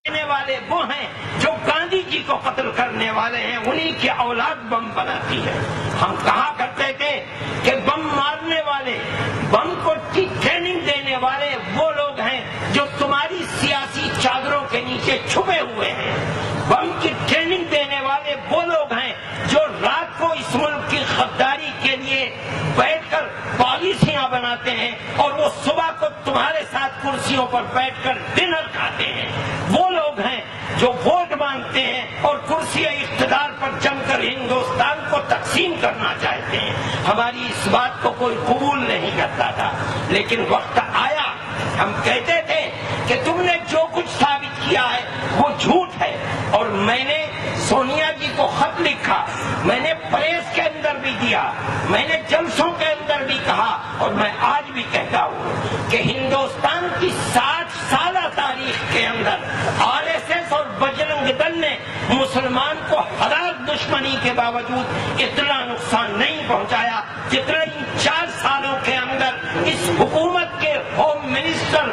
کرنے والے وہ ہیں جو گاندھی جی کو قتل کرنے والے ہیں، انہی کی اولاد بم بناتی ہے۔ ہم کہا کرتے تھے کہ بم مارنے والے، بم کو ٹریننگ دینے والے وہ لوگ ہیں جو تمہاری سیاسی چادروں کے نیچے چھپے ہوئے ہیں۔ بم کی ٹریننگ دینے والے وہ لوگ ہیں جو رات کو اس ملک کی غداری کے لیے بیٹھ کر پالیسیاں بناتے ہیں اور وہ صبح کو تمہارے ساتھ کرسیوں پر بیٹھ کر ڈنر کھاتے ہیں۔ وہ لوگ ہیں جو ووٹ مانگتے ہیں اور کرسی اقتدار پر جم کر ہندوستان کو تقسیم کرنا چاہتے ہیں۔ ہماری اس بات کو کوئی قبول نہیں کرتا تھا، لیکن وقت آیا، ہم کہتے تھے کہ تم نے جو کچھ ثابت کیا ہے وہ جھوٹ ہے، اور میں نے سونیا جی کو خط لکھا، میں نے پریس کے اندر بھی دیا، میں نے جلسوں کے اندر بھی کہا، اور میں آج بھی کہتا ہوں کہ ہندوستان کی 60 سالہ تاریخ کے اندر RSS اور بجرنگ دل نے مسلمان کو ہلاک دشمنی کے باوجود اتنا نقصان نہیں پہنچایا جتنا ان 4 سالوں کے اندر اس حکومت کے ہوم منسٹر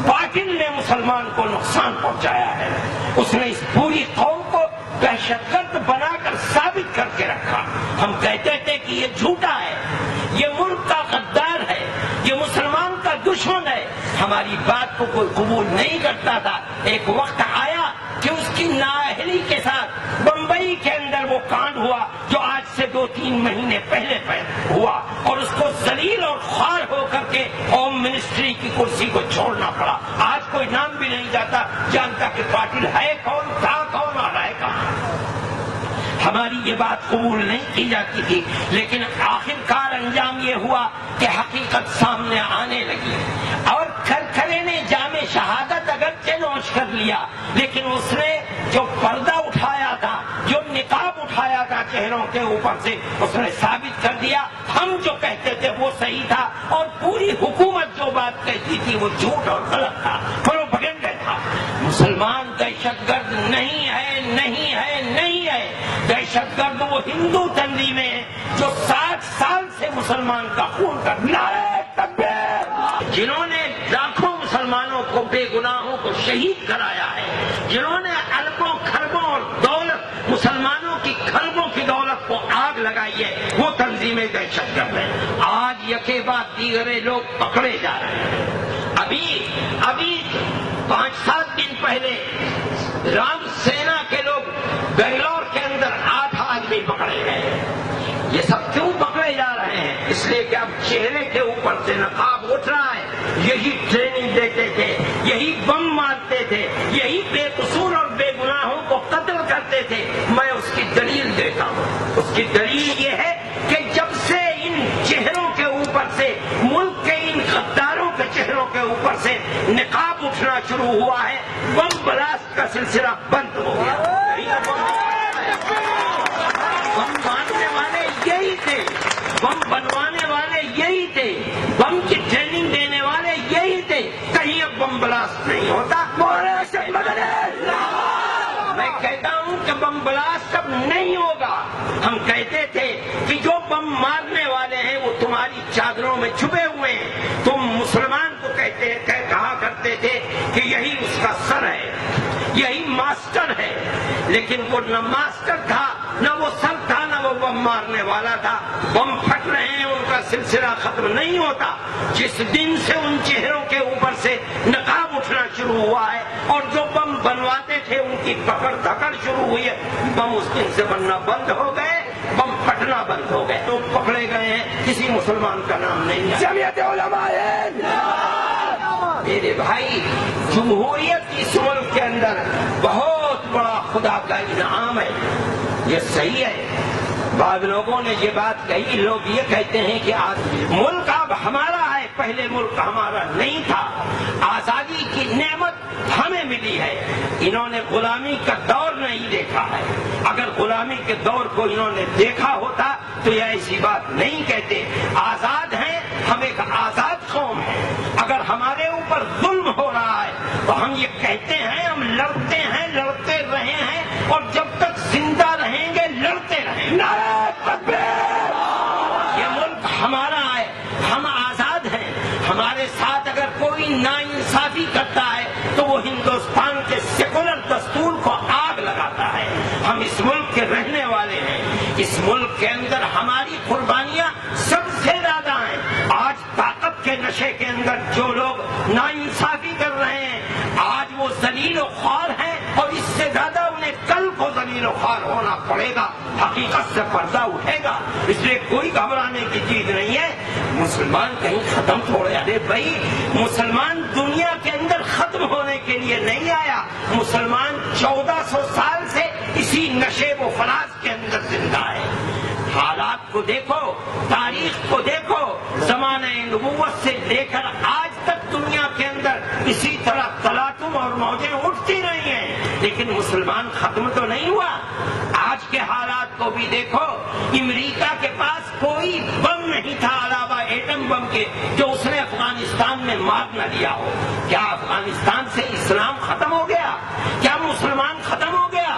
پاٹل نے مسلمان کو نقصان پہنچایا ہے۔ اس نے اس پوری قوم کو دہشت گرد بنا کر ثابت کر کے رکھا۔ ہم کہتے تھے کہ یہ جھوٹا ہے، یہ ملک کا غدار ہے، یہ مسلمان کا دشمن ہے۔ ہماری بات کو کوئی قبول نہیں کرتا تھا۔ ایک وقت آیا کہ اس کی نااہلی کے ساتھ بمبئی کے اندر وہ کانڈ ہوا جو آج سے 2-3 مہینے پہلے ہوا، اور اس کو ذلیل اور خوار ہو کر کے ہوم منسٹری کی کرسی کو چھوڑنا پڑا۔ آج کوئی نام بھی نہیں جانتا کہ پاٹل ہے کون، تھا کون اور ہے کہاں۔ ہماری یہ بات قبول نہیں کی جاتی تھی، لیکن آخرکار انجام یہ ہوا کہ حقیقت سامنے آنے لگی، اور کھرکھرے نے جام شہادت اگرچہ نوش کر لیا، لیکن اس نے جو پردہ اٹھایا تھا، جو نقاب اٹھایا تھا چہروں کے اوپر سے، اس نے ثابت کر دیا ہم جو کہتے تھے وہ صحیح تھا، اور پوری حکومت جو بات کہتی تھی وہ جھوٹ اور غلط تھا، پروپیگنڈا تھا۔ مسلمان دہشت گرد نہیں ہے، نہیں ہے، نہیں ہے۔ دہشت گرد وہ ہندو تنظیمیں ہیں جو 60 سال سے مسلمان کا خون کر نعرہ تکبیر، جنہوں نے لاکھوں مسلمانوں کو، بے گناہوں کو شہید کرایا ہے، جنہوں نے اربوں کھربوں اور دولت، مسلمانوں کی کھربوں کی دولت کو آگ لگائی ہے، وہ تنظیمیں دہشت گرد ہیں۔ آج یکے بعد دیگرے لوگ پکڑے جا رہے ہیں۔ ابھی 5-7 دن پہلے رام سینا کے لوگ بنگلور کے اندر 8 آدمی پکڑے گئے۔ یہ سب کیوں پکڑے جا رہے ہیں؟ اس لیے کہ اب چہرے کے اوپر سے نقاب اٹھ رہا ہے۔ یہی ٹریننگ دیتے تھے، یہی بم مارتے تھے، یہی بے قصور اور بے گناہوں کو قتل کرتے تھے۔ میں اس کی دلیل دیتا ہوں۔ اس کی دلیل یہ ہے کہ جب سے ان چہروں کے اوپر سے، ملک کے ان غداروں کے چہروں کے اوپر سے نقاب اٹھنا شروع ہوا ہے، بم بلاسٹ کا سلسلہ بند ہو گیا۔ بم مارنے والے یہی تھے، بم بنوانے والے یہی تھے، بم کی ٹریننگ دینے والے یہی تھے۔ کہیں اب بم بلاسٹ نہیں ہوتا۔ میں کہتا ہوں کہ بم بلاسٹ اب نہیں ہوگا۔ ہم کہتے تھے کہ جو بم مارنے والے ہیں وہ تمہاری چادروں میں چھپے ہوئے ہیں۔ تم مسلمان کو کہا کرتے تھے کہ یہی اس کا سر ہے، یہی ماسٹر ہے، لیکن وہ نہ ماسٹر تھا، نہ وہ سر تھا، نہ وہ بم مارنے والا تھا۔ بم پھٹ رہے ہیں، ان کا سلسلہ ختم نہیں ہوتا۔ جس دن سے ان چہروں کے اوپر سے نقاب اٹھنا شروع ہوا ہے اور جو بم بنواتے تھے ان کی پکڑ دھکڑ شروع ہوئی ہے، بم اس دن سے بننا بند ہو گئے، بم پھٹنا بند ہو گئے۔ لوگ پکڑے گئے ہیں، کسی مسلمان کا نام نہیں ہے۔ جمعیت علماء ہند، میرے بھائی، جمہوریت اس ملک کے اندر بہت بڑا خدا کا انعام ہے۔ یہ صحیح ہے، بعض لوگوں نے یہ بات کہی، لوگ یہ کہتے ہیں کہ ملک اب ہمارا ہے، پہلے ملک ہمارا نہیں تھا، آزادی کی نعمت ہمیں ملی ہے۔ انہوں نے غلامی کا دور نہیں دیکھا ہے۔ اگر غلامی کے دور کو انہوں نے دیکھا ہوتا تو یہ ایسی بات نہیں کہتے۔ آزاد ہیں، ہم ایک آزاد قوم ہیں۔ اگر ہمارے اوپر ظلم ہو رہا ہے تو ہم یہ کہتے ہیں، ہم لڑتے ہیں، لڑتے رہے ہیں، اور جب تک زندہ رہیں گے لڑتے رہیں گے۔ نعرہ تکبیر! یہ ملک ہمارا ہے، ہم آزاد ہیں۔ ہمارے ساتھ اگر کوئی ناانصافی کرتا ہے تو وہ ہندوستان کے سیکولر دستور کو آگ لگاتا ہے۔ ہم اس ملک کے رہنے والے ہیں، اس ملک کے اندر ہماری قربانیاں سب سے زیادہ ہیں۔ آج طاقت کے نشے کے اندر جو لوگ ناانصافی کر رہے ہیں، آج وہ ذلیل و خوار ہیں، اور اس سے زیادہ انہیں کل کو ذلیل و خوار ہونا پڑے گا۔ حقیقت سے پردہ اٹھے گا، اس لیے کوئی گھبرانے کی چیز نہیں ہے۔ مسلمان کہیں ختم تھوڑے، ارے بھائی مسلمان دنیا کے اندر ختم ہونے کے لیے نہیں آیا، مسلمان 1400 سال سے اسی نشے و فراز کے اندر زندہ ہے۔ حالات کو دیکھو، تاریخ کو دیکھو، زمانہ نبوت سے لے کر آج تک دنیا کے اندر اسی طرح تلاطم اور موجیں اٹھتی رہی ہیں، لیکن مسلمان ختم تو نہیں ہوا۔ آج کے حالات کو بھی دیکھو، امریکہ کے پاس کوئی بم نہیں تھا علاوہ ایٹم بم کے جو اس نے افغانستان میں مار نہ لیا ہو۔ کیا افغانستان سے اسلام ختم ہو گیا؟ کیا مسلمان ختم ہو گیا؟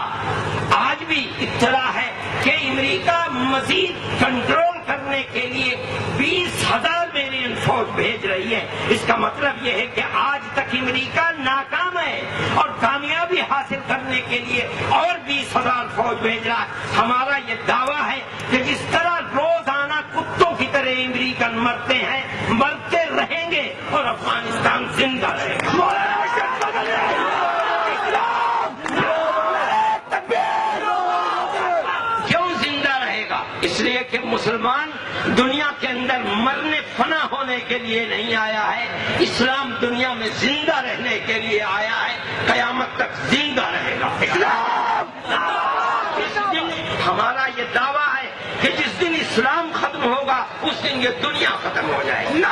آج بھی اطلاع ہے کہ امریکہ مزید کنٹرول کرنے کے لیے 20,000 میرین فوج بھیج رہی ہے۔ اس کا مطلب یہ ہے کہ آج تک امریکہ ناکام ہے، اور کامیابی حاصل کرنے کے لیے اور 20,000 فوج بھیج رہا ہے۔ ہمارا یہ دعویٰ ہے کہ جس طرح روزانہ کتوں کی طرح امریکن مرتے ہیں، مرتے رہیں گے، اور افغانستان زندہ رہے گا۔ اس لیے کہ مسلمان دنیا کے اندر مرنے فنا ہونے کے لیے نہیں آیا ہے، اسلام دنیا میں زندہ رہنے کے لیے آیا ہے، قیامت تک زندہ رہے گا اسلام۔ اس دن ہمارا یہ دعویٰ ہے کہ جس دن اسلام ختم ہوگا اس دن یہ دنیا ختم ہو جائے گی۔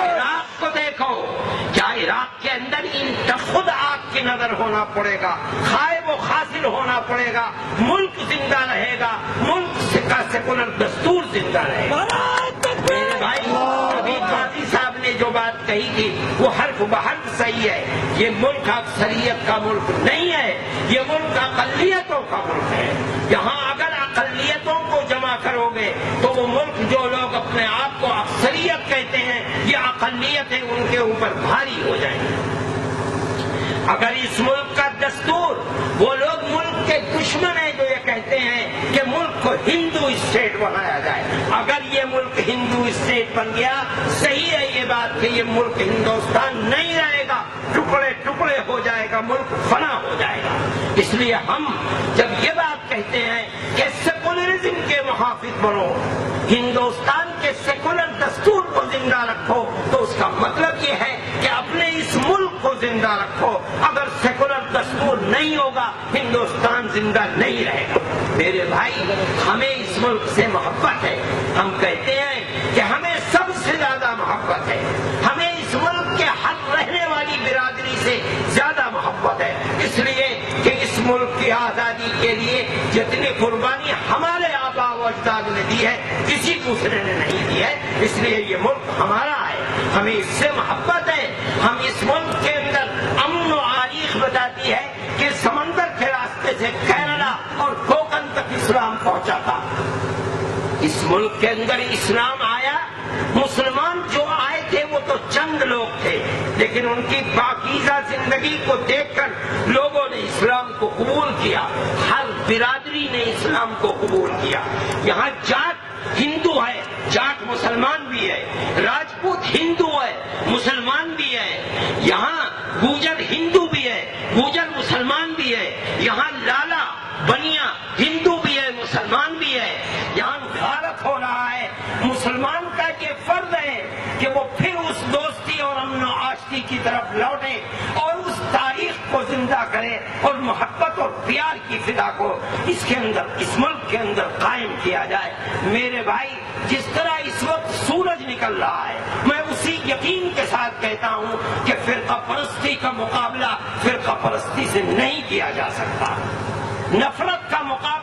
عراق کو دیکھو، کیا عراق کے اندر خود آگ کی نظر ہونا پڑے گا، خائب و خاصل ہونا پڑے گا، ملک زندہ رہے گا، ملک کا سیکولر دستور زندہ رہے گا۔ میرے بھائی، ابھی قاضی صاحب نے جو بات کہی تھی وہ حرف بحرف صحیح ہے۔ یہ ملک اکثریت کا ملک نہیں ہے، یہ ملک اقلیتوں کا ملک ہے۔ یہاں اگر اقلیتوں کو جمع کرو گے تو وہ ملک جو لوگ اپنے آپ کو اکثریت کہتے ہیں، یہ اقلیتیں ان کے اوپر بھاری ہو جائیں گی۔ اگر اس ملک کا دستور، وہ لوگ ملک کے دشمن ہیں جو یہ کہتے ہیں کہ ملک کو ہندو اسٹیٹ بنایا جائے، اگر یہ ملک ہندو اسٹیٹ بن گیا، صحیح ہے یہ بات کہ یہ ملک ہندوستان نہیں رہے گا، ٹکڑے ٹکڑے ہو جائے گا، ملک فنا ہو جائے گا۔ اس لیے ہم جب یہ بات کہتے ہیں کہ سیکولرزم کے محافظ بنو، ہندوستان کے سیکولر دستور کو زندہ رکھو، تو اس کا مطلب یہ ہے کہ اپنے اس ملک کو زندہ رکھو۔ اگر سیکولر دستور نہیں ہوگا ہندوستان زندہ نہیں رہے گا۔ میرے بھائی، ہمیں اس ملک سے محبت ہے، ہم کہتے ہیں کہ ہمیں سب سے زیادہ محبت ہے، ہمیں اس ملک کے ہر رہنے والی برادری سے زیادہ محبت ہے، اس لیے کہ اس ملک کی آزادی کے لیے جتنی قربانی ہمارے آباء و اجداد نے دی ہے کسی دوسرے نے نہیں دی ہے، اس لیے یہ ملک ہمارا ہے، ہمیں اس سے محبت ہے۔ ہم اس ملک کے اندر امن و تاریخ بتاتی ہے کہ سمندر کے راستے سے کینیڈا اور کوکن تک اسلام پہنچا تھا۔ اس ملک کے اندر اسلام آیا، مسلمان جو آئے تھے وہ تو چند لوگ تھے، لیکن ان کی پاکیزہ زندگی کو دیکھ کر لوگوں نے اسلام کو قبول کیا، ہر برادری نے اسلام کو قبول کیا۔ یہاں جاٹ ہندو ہے، جاٹ مسلمان بھی ہے، راجپوت ہندو ہے، مسلمان بھی ہے، یہاں گوجر ہندو بھی ہے، گوجر مسلمان بھی ہے، یہاں لالا بنیا ہندو بھی ہے، مسلمان بھی ہے۔ یہاں غارت ہو رہا ہے، مسلمان کا یہ فرض ہے کہ وہ پھر اس دوستی اور امن و آشتی کی طرف لوٹے اور اس تاریخ کو زندہ کرے اور محبت اور پیار کی فضا کو اس کے اندر، اس ملک کے اندر قائم کیا جائے۔ میرے بھائی، جس طرح اس وقت سورج نکل رہا ہے، میں اسی یقین کے ساتھ کہتا ہوں کہ فرقہ پرستی کا مقابلہ فرقہ پرستی سے نہیں کیا جا سکتا، نفرت کا مقابلہ